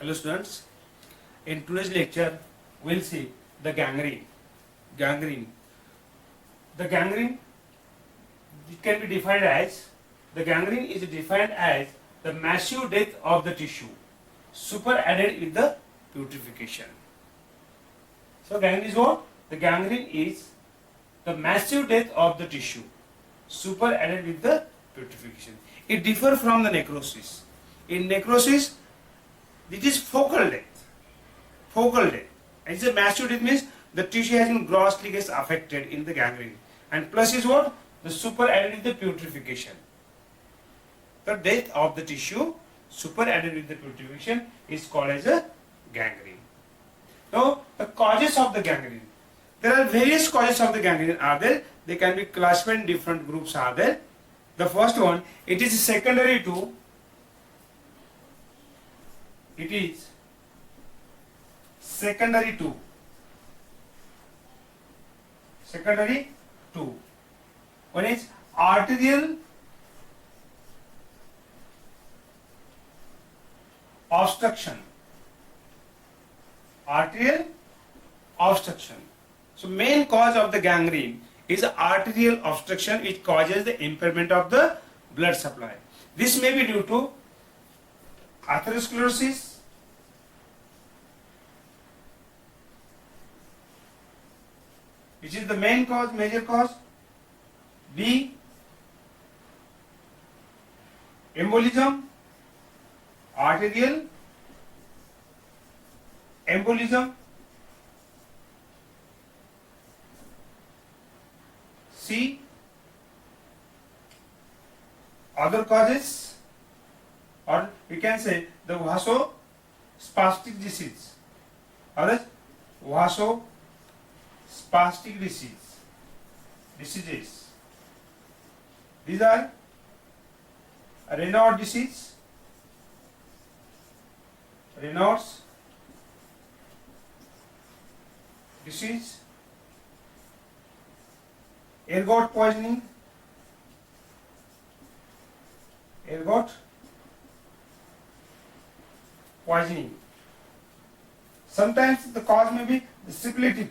Hello students, in today's lecture we will see the gangrene. Gangrene. The gangrene it can be defined as, the gangrene is defined as the massive death of the tissue superadded with the putrefaction. So gangrene is what? The gangrene is the massive death of the tissue superadded with the putrefaction. It differs from the necrosis. In necrosis, it is focal death. Focal death. It's a massive death means the tissue has been grossly gets affected in the gangrene. And plus is what? The superadded with the putrefaction. The death of the tissue superadded with the putrefaction is called as a gangrene. Now, the causes of the gangrene. There are various causes of the gangrene are there. They can be classified in different groups are there. The first one, it is secondary to one is arterial obstruction. So main cause of the gangrene is arterial obstruction, which causes the impairment of the blood supply. This may be due to atherosclerosis, which is the main cause, major cause. B, embolism, arterial embolism. C, other causes, or we can say the vasospastic disease, or vasospastic diseases. These are Raynaud's disease, ergot poisoning, Sometimes the cause may be syphilitic.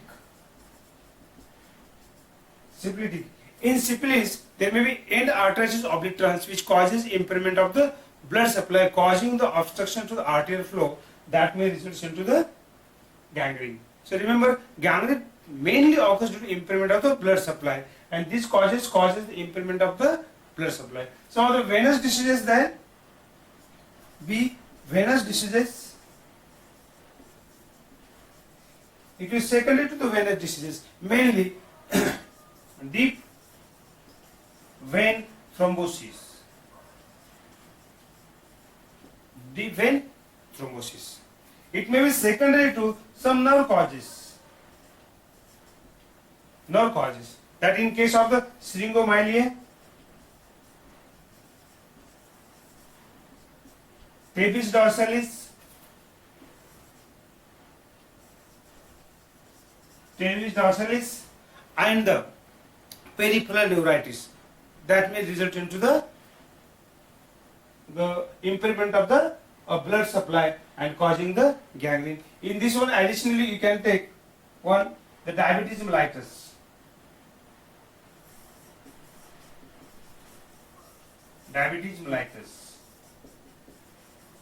In syphilis, there may be end arteritis obliterans, which causes impairment of the blood supply, causing the obstruction to the arterial flow that may result into the gangrene. So remember, gangrene mainly occurs due to impairment of the blood supply, and this causes the impairment of the blood supply. Some of the venous diseases there. B, venous diseases. It is secondary to the venous diseases, mainly deep vein thrombosis. It may be secondary to some nerve causes. That in case of the syringomyelia, pubis dorsalis, and the peripheral neuritis, that may result into the impairment of the blood supply and causing the gangrene. In this one, additionally, you can take one, the diabetes mellitus.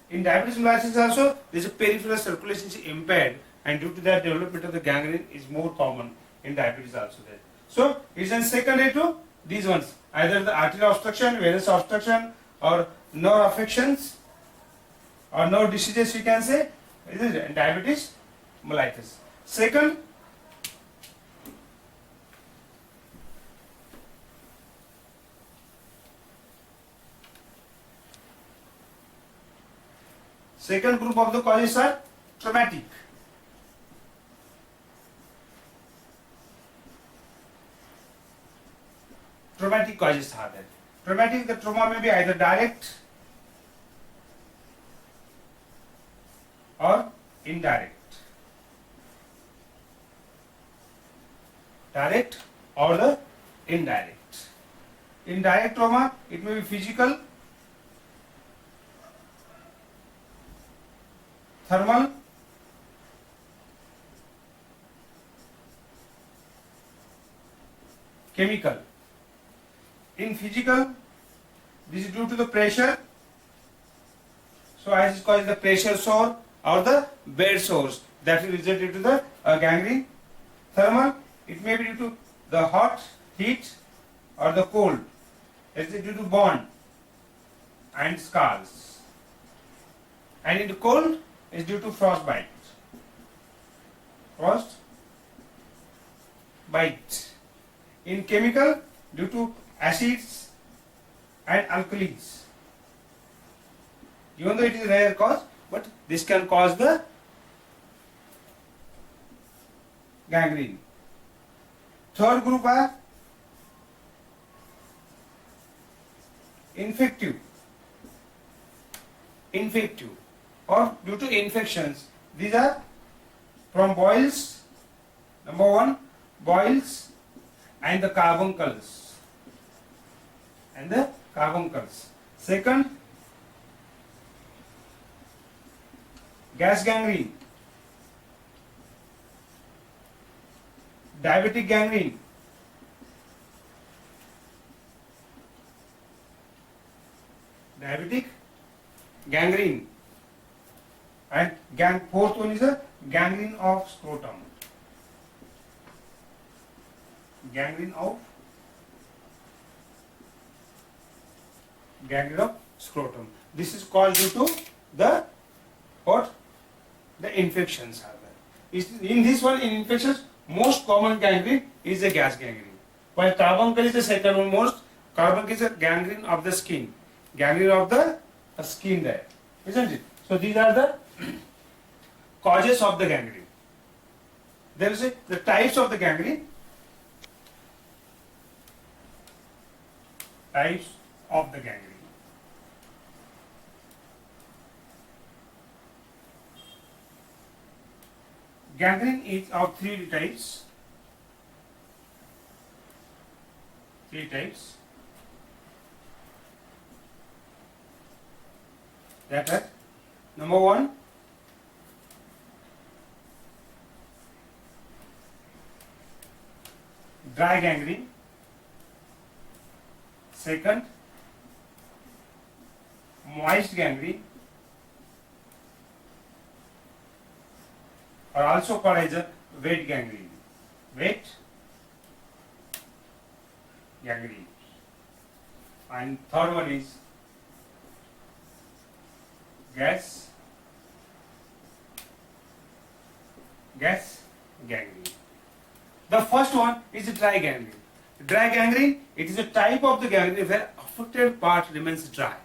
In diabetes mellitus also, there is a peripheral circulation is impaired, and due to that, development of the gangrene is more common in diabetes also there. So it is secondary to these ones, either the arterial obstruction, venous obstruction, or nerve affections, or nerve diseases, we can say, diabetes mellitus. Second group of the causes are traumatic. Traumatic causes are there. Traumatic, the trauma may be either direct or indirect. Direct or the indirect. Indirect trauma, it may be physical thermal, chemical. In physical, this is due to the pressure. So as is called the pressure sore or the bed sores that will result into the gangrene. Thermal, it may be due to the hot, heat or the cold. It is due to burn and scars. And in the cold, it is due to frostbite. Frostbite. In chemical, due to acids and alkalis. Even though it is a rare cause, but this can cause the gangrene. Third group are infective or due to infections. These are from boils. Number one, boils and the carbuncles. Second, gas gangrene, diabetic gangrene, and fourth one is a gangrene of scrotum. Gangrene of scrotum. This is caused due to the what? The infections are there. In this one, in infections, most common gangrene is a gas gangrene. While carbuncle is the second one most. Carbuncle is a gangrene of the skin. Gangrene of the skin there. Isn't it? So these are the causes of the gangrene. There is the types of the gangrene. Types of the gangrene. Gangrene is of three types. That is, number one, dry gangrene. Second, moist gangrene, or also called as a wet gangrene. And third one is gas gangrene. The first one is dry gangrene. Dry gangrene, it is a type of the gangrene where affected part remains dry.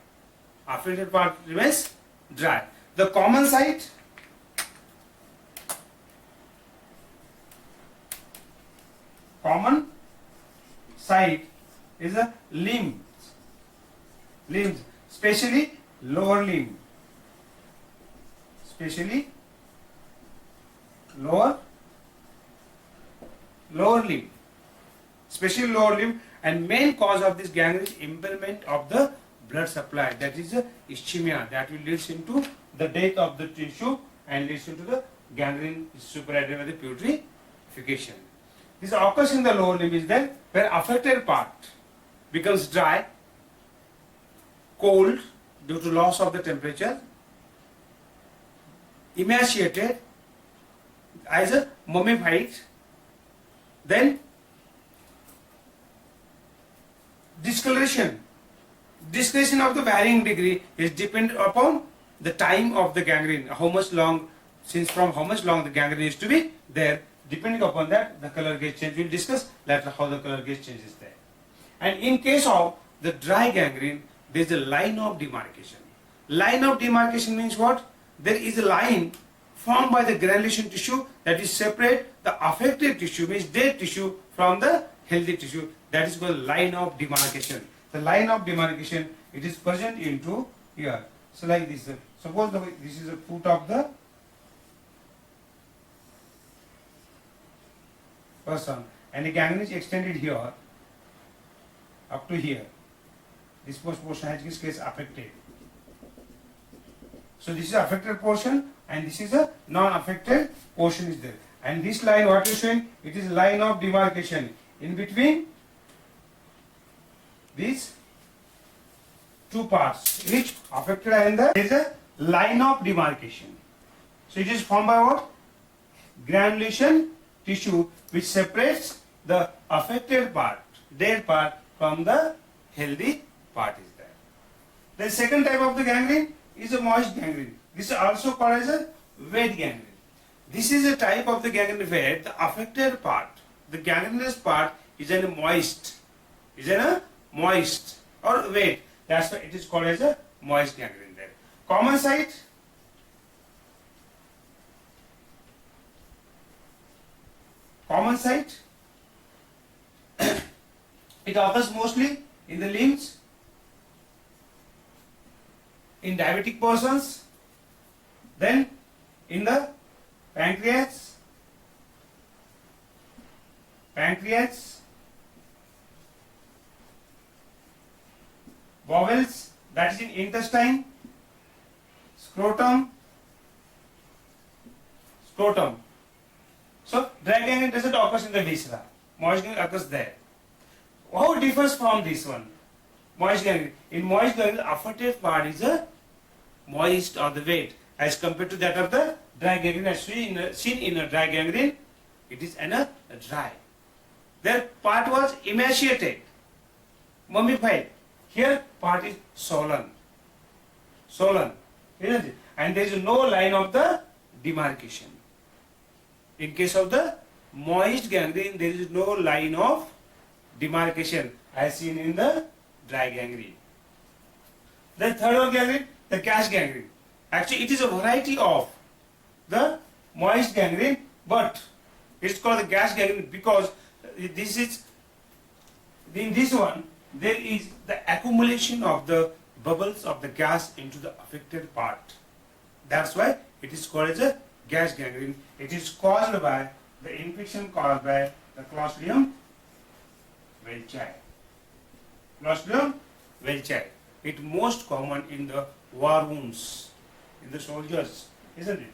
The common site is a limbs, especially lower limb. Especially lower limb, and main cause of this gangrene is impairment of the blood supply, that is ischemia, that will lead into the death of the tissue and leads into the gangrene superadded by the putrefaction. This occurs in the lower limb is there where affected part becomes dry, cold due to loss of the temperature, emaciated as a mummified, then discoloration of the varying degree is dependent upon the time of the gangrene, how much long the gangrene is to be there. Depending upon that, the color gets changed. We will discuss later how the color gets changes there. And in case of the dry gangrene, there is a line of demarcation. Line of demarcation means what? There is a line formed by the granulation tissue that is separate the affected tissue, means dead tissue, from the healthy tissue. That is called line of demarcation. The line of demarcation, it is present into here. So like this. Suppose this is the foot of the person, and the gangrene is extended here up to here. This portion has this case affected. So this is affected portion, and this is a non-affected portion is there. And this line, what you showing? It is line of demarcation in between these two parts, which affected and there is a line of demarcation. So it is formed by what? Granulation tissue, which separates the affected part, dead part, from the healthy part is there. The second type of the gangrene is a moist gangrene. This is also called as a wet gangrene. This is a type of the gangrene where the affected part, the gangrenous part, is in a moist, or wet. That's why it is called as a moist gangrene there. Common site, it occurs mostly in the limbs, in diabetic persons, then in the pancreas, bowels, that is in intestine, scrotum. So dry gangrene doesn't occur in the viscera. Moist gangrene occurs there. How it differs from this one? Moist gangrene. In moist gangrene, the affected part is a moist or the wet, as compared to that of the dry gangrene. As seen in a dry gangrene, it is a dry. Their part was emaciated, mummified. Here part is swollen, isn't it? And there is no line of the demarcation. In case of the moist gangrene, there is no line of demarcation as seen in the dry gangrene. The third one gangrene, the gas gangrene. Actually, it is a variety of the moist gangrene, but it's called the gas gangrene because this is, in this one, there is the accumulation of the bubbles of the gas into the affected part. That's why it is called as a gas gangrene. It is caused by the infection caused by the Clostridium welchii. It most common in the war wounds, in the soldiers, isn't it?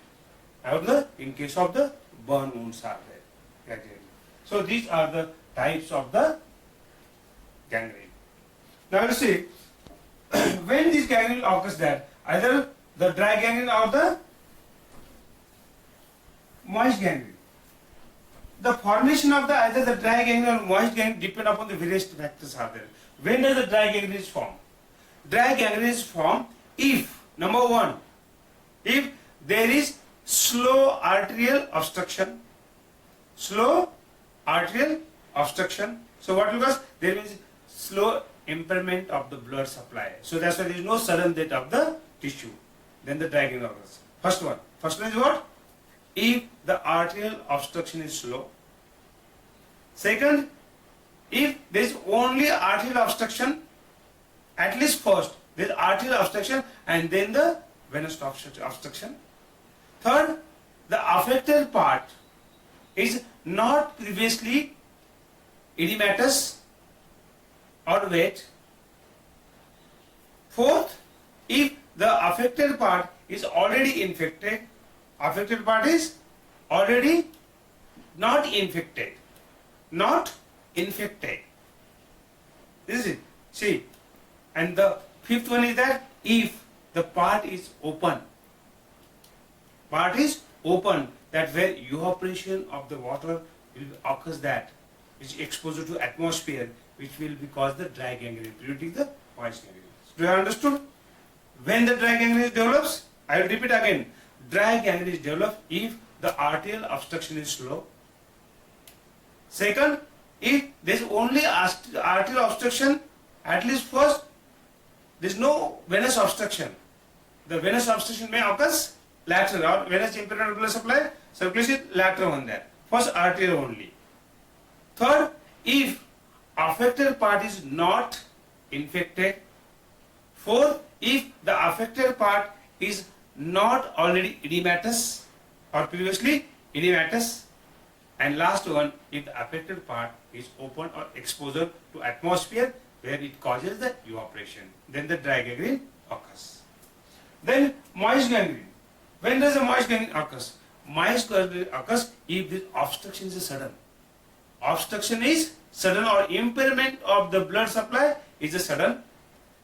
In case of the burn wounds are there. So these are the types of the gangrene. Now you see, when this gangrene occurs there, either the dry gangrene or the moist gangrene. The formation of the either the dry gangrene or moist gangrene depend upon the various factors are there. When does the dry gangrene is formed? Dry gangrene is formed if, number one, if there is slow arterial obstruction. So what because there is slow impairment of the blood supply. So that's why there is no sudden death of the tissue. Then the dry gangrene occurs. First one is what? If the arterial obstruction is slow. Second, if there is only arterial obstruction, at least first there is arterial obstruction and then the venous obstruction. Third, the affected part is not previously edematous or wet. Fourth, if the affected part is already infected, affected part is already not infected. This is it. See, and the fifth one is that if the part is open, that where evaporation of the water will occurs, that which exposure to atmosphere, which will be caused the dry gangrene, preventing the moist gangrene. Do you understood? When the dry gangrene develops, I will repeat again. Dry gangrene is developed if the arterial obstruction is slow. Second, if there is only arterial obstruction, at least first, there is no venous obstruction. The venous obstruction may occur lateral, or venous impairment of blood supply, circulation lateral on there. First arterial only. Third, if affected part is not infected. Fourth, if the affected part is not already edematous or previously edematous. And last one, if the affected part is open or exposure to atmosphere where it causes the evaporation, then the dry gangrene occurs. Then moist gangrene. When does a moist gangrene occurs? Moist gangrene occurs if the obstruction is sudden. Obstruction is sudden, or impairment of the blood supply is a sudden.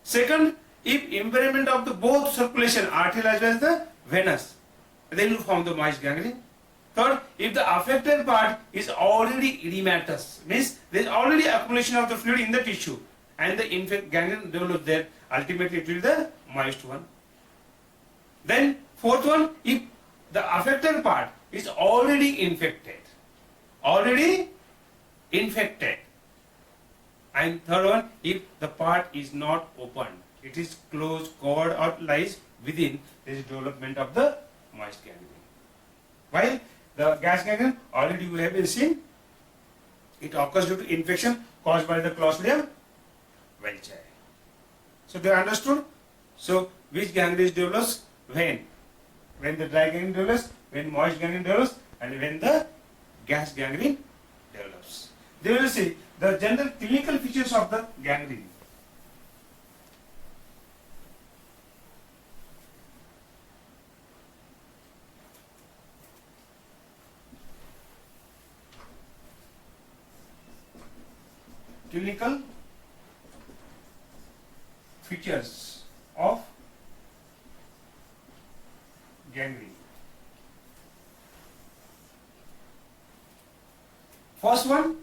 Second, if impairment of the both circulation, arterial as well as the venous, then you form the moist gangrene. Third, if the affected part is already edematous, means there is already accumulation of the fluid in the tissue, and the gangrene develops there, ultimately it will be the moist one. Then fourth one, if the affected part is already infected, and third one, if the part is not open, it is closed, covered, or lies within, there is development of the moist gangrene. While the gas gangrene, already you have been seen, it occurs due to infection caused by the Clostridium welchii. So they understood. So which gangrene develops when? When the dry gangrene develops, when moist gangrene develops, and when the gas gangrene develops. They will see the general clinical features of the gangrene. Clinical features of gangrene. First one,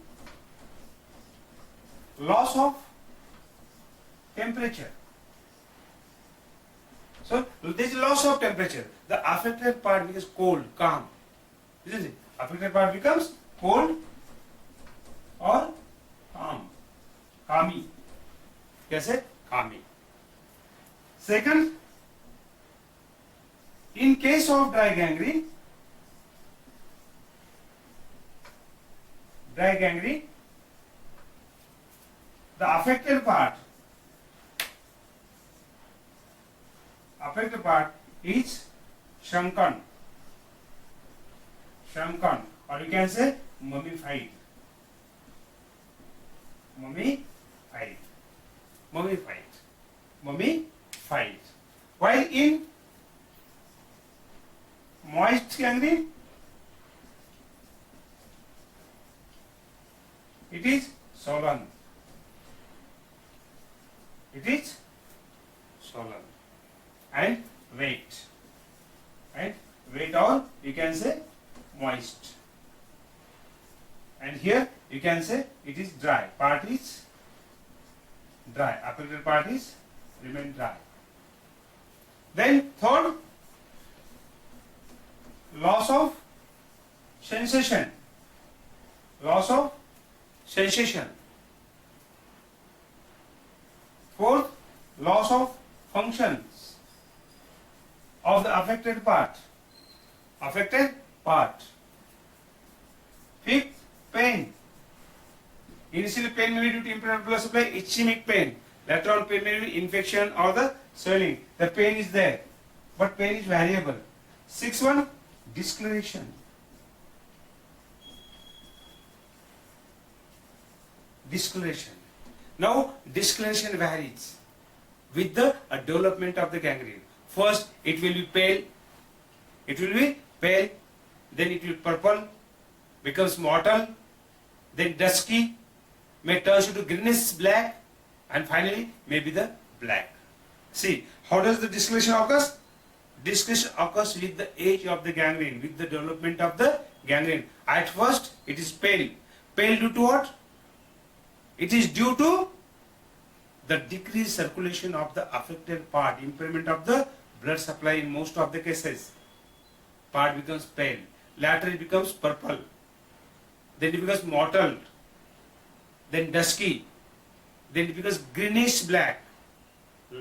loss of temperature. So there is loss of temperature. The affected part becomes cold, calm. Isn't it? Affected part becomes cold or calm. Calmy. कैसे? Calmy. Second, in case of dry gangrene, the affected part is shrunken, or you can say mummified. While in moist gangrene, it is swollen. And wet, or you can say moist. And here you can say it is dry. Part is dry. Affected part is remain dry. Then third, loss of sensation. Fourth, loss of functions of the affected part. Fifth, pain. Initial pain may be due to impaired blood supply, ischemic pain. Later on pain may be infection or the swelling. The pain is there, but pain is variable. Sixth one, discoloration. Now discoloration varies with the development of the gangrene. First it will be pale, then it will purple, becomes mottle, then dusky, may turn to greenish black, and finally may be the black. See, how does the discoloration occurs? Discoloration occurs with the age of the gangrene, with the development of the gangrene. At first it is pale. Pale due to what? It is due to the decreased circulation of the affected part, impairment of the blood supply in most of the cases. Part becomes pale. Later it becomes purple. Then it becomes mottled. Then dusky. Then it becomes greenish black.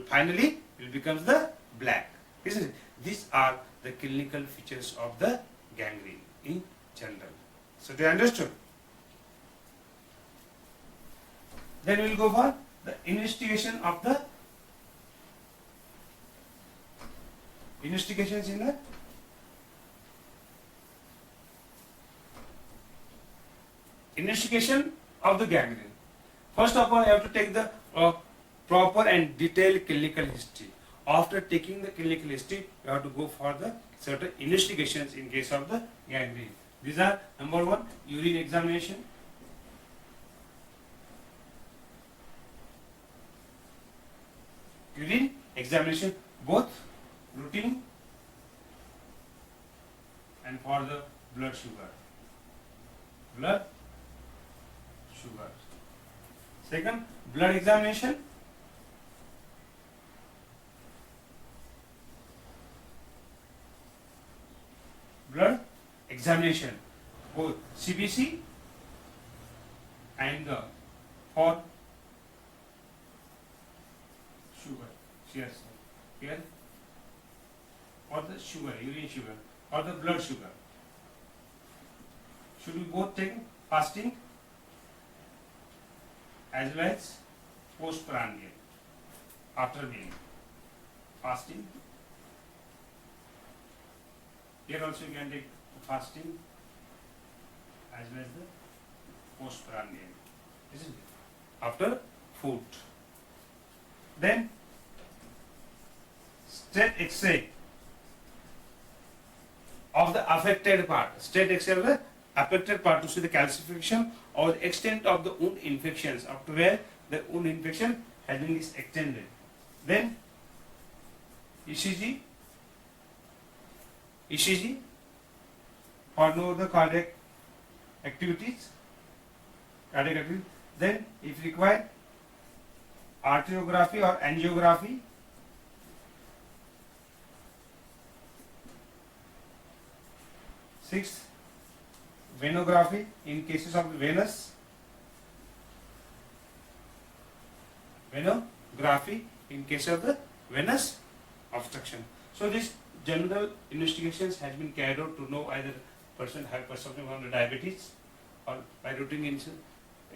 Finally it becomes the black. Isn't it? These are the clinical features of the gangrene in general. So do you understood? Then we will go for the investigations in the investigation of the gangrene. First of all, you have to take the proper and detailed clinical history. After taking the clinical history, you have to go for the certain investigations in case of the gangrene. These are number one, urine examination. Urine examination, both routine and for the blood sugar. Blood sugar. Second, blood examination. Blood examination, both CBC and for sugar. Yes, here or the sugar, urine sugar or the blood sugar. Should we both take fasting as well as postprandial after meal? Fasting. Here also you can take fasting as well as the postprandial, isn't it? After food. Then state X-ray of the affected part. State X-ray of the affected part to see the calcification or the extent of the wound infections up to where the wound infection has been extended. Then ECG for know the cardiac activities. Then if required, arteriography or angiography. Sixth, venography in cases of venous. Venography in case of the venous obstruction. So this general investigations has been carried out to know either person has suffering from the diabetes or by routine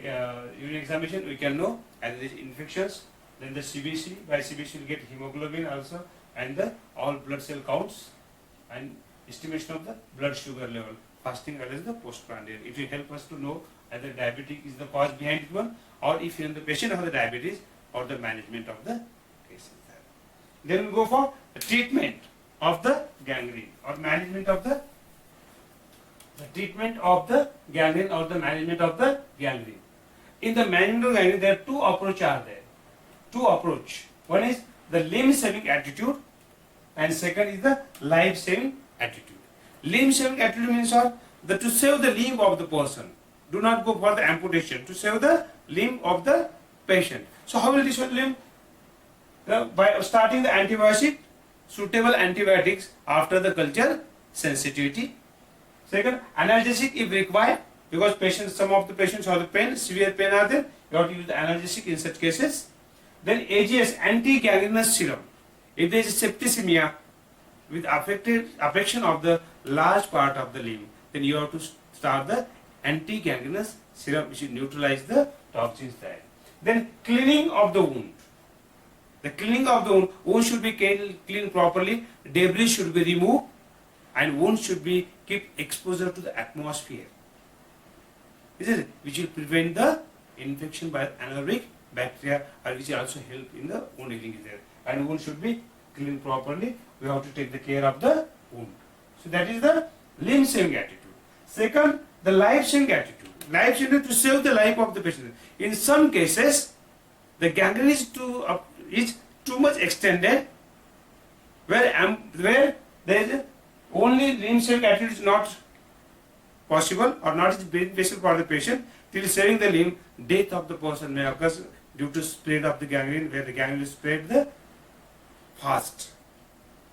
urine examination we can know either these infections. Then the CBC, by CBC will get hemoglobin also and the all blood cell counts and estimation of the blood sugar level. Fasting as well as the postprandial. It will help us to know either diabetic is the cause behind it one or if the patient has the diabetes or the management of the cases. Then we go for the treatment of the gangrene or management of the treatment of the gangrene or the management of the gangrene. In the management of gangrene, there are two approaches are there. Two approach. One is the limb-saving attitude, and second is the life-saving attitude. Limb-saving attitude means to save the limb of the person. Do not go for the amputation. To save the limb of the patient. So how will this limb? By starting the antibiotic, suitable antibiotics after the culture sensitivity. Second, analgesic if required, because patients, some of the patients have the pain, severe pain are there, you have to use the analgesic in such cases. Then AGS, anti-gangrenous serum. If there is septicemia with affection of the large part of the limb, then you have to start the anti-gangrenous serum which will neutralize the toxins there. Then cleaning of the wound. The cleaning of the wound should be cleaned properly, debris should be removed, and wound should be keep exposure to the atmosphere. Isn't it? Which will prevent the infection by anaerobic bacteria, or which will also help in the wound healing there. And wound should be cleaned properly. We have to take the care of the wound. So that is the limb-saving attitude. Second, the life-saving attitude. Life-saving to save the life of the patient. In some cases, the gangrene is too much extended, where there is only limb-saving attitude is not possible or not is beneficial for the patient. Till saving the limb, death of the person may occur due to spread of the gangrene, where the gangrene is spread the fast.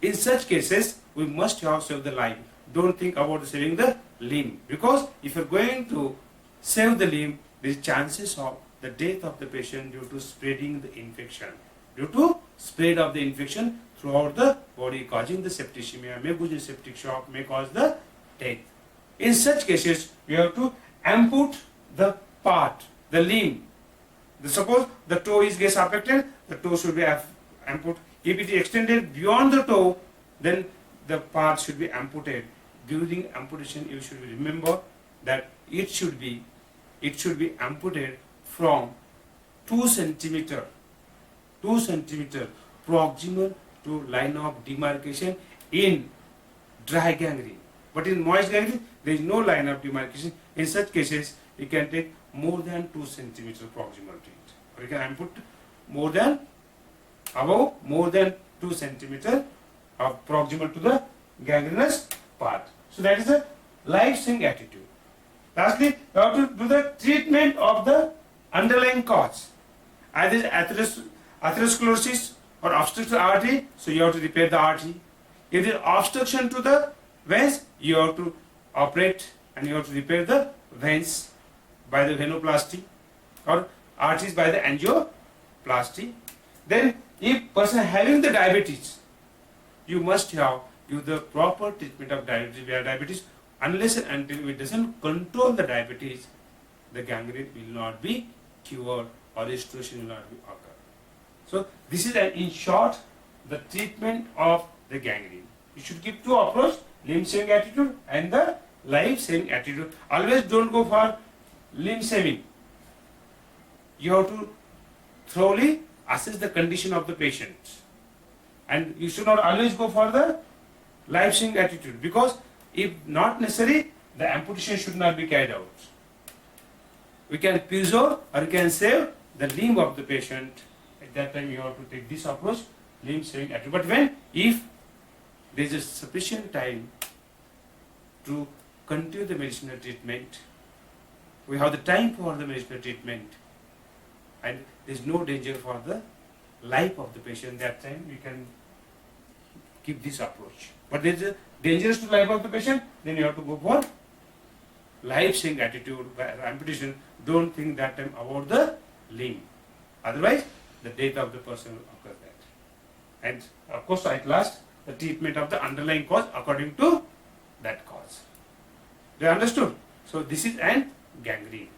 In such cases, we must have saved the life. Don't think about saving the limb, because if you are going to save the limb, there is chances of the death of the patient due to spreading the infection. Due to spread of the infection throughout the body, causing the septicemia, may cause the septic shock, may cause the death. In such cases, we have to amputate the part, the limb. Suppose the toe gets affected, the toe should be amputated. If it is extended beyond the toe, then the part should be amputated. During amputation, you should remember that it should be amputated from 2 centimeter proximal to line of demarcation in dry gangrene. But in moist gangrene, there is no line of demarcation. In such cases, you can take more than 2 centimeters proximal to it. Or you can amputate more than, above more than 2 centimeters of proximal to the gangrenous part. So that is a life-saving attitude. Lastly, you have to do the treatment of the underlying cause. Either atherosclerosis or obstructed artery, so you have to repair the artery. If there is obstruction to the veins, you have to operate and you have to repair the veins by the venoplasty or arteries by the angioplasty. Then, if person having the diabetes, you must have the proper treatment of diabetes. Where diabetes, unless and until it doesn't control the diabetes, the gangrene will not be cured or restoration will not be occur. So this is in short the treatment of the gangrene. You should keep two approach: limb saving attitude and the life saving attitude. Always don't go for limb saving. You have to thoroughly assess the condition of the patient, and you should not always go for the life saving attitude, because if not necessary, the amputation should not be carried out. We can preserve or we can save the limb of the patient. At that time, you have to take this approach, limb saving attitude. But if there is a sufficient time to continue the medicinal treatment, we have the time for the medicinal treatment, and there is no danger for the life of the patient, that time we can keep this approach. But there is a dangerous to life of the patient, then you have to go for life-saving attitude, amputation. Don't think that time about the limb. Otherwise, the death of the person will occur that. And of course, at last, the treatment of the underlying cause according to that cause. They understood? So this is an gangrene.